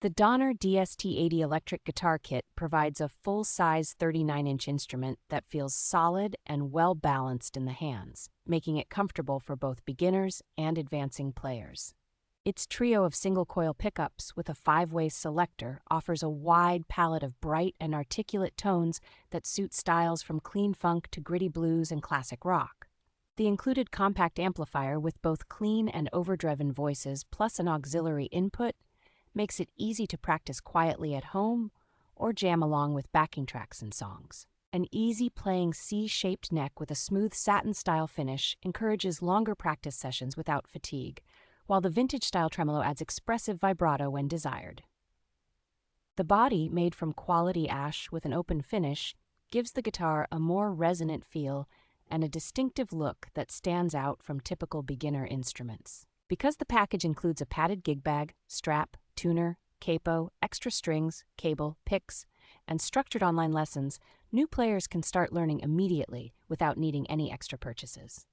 The Donner DST-80 electric guitar kit provides a full-size 39-inch instrument that feels solid and well-balanced in the hands, making it comfortable for both beginners and advancing players. Its trio of single-coil pickups with a 5-way selector offers a wide palette of bright and articulate tones that suit styles from clean funk to gritty blues and classic rock. The included compact amplifier with both clean and overdriven voices plus an auxiliary input makes it easy to practice quietly at home or jam along with backing tracks and songs. An easy-playing C-shaped neck with a smooth satin-style finish encourages longer practice sessions without fatigue, while the vintage-style tremolo adds expressive vibrato when desired. The body, made from quality ash with an open finish, gives the guitar a more resonant feel and a distinctive look that stands out from typical beginner instruments. Because the package includes a padded gig bag, strap, tuner, capo, extra strings, cable, picks, and structured online lessons, new players can start learning immediately without needing any extra purchases.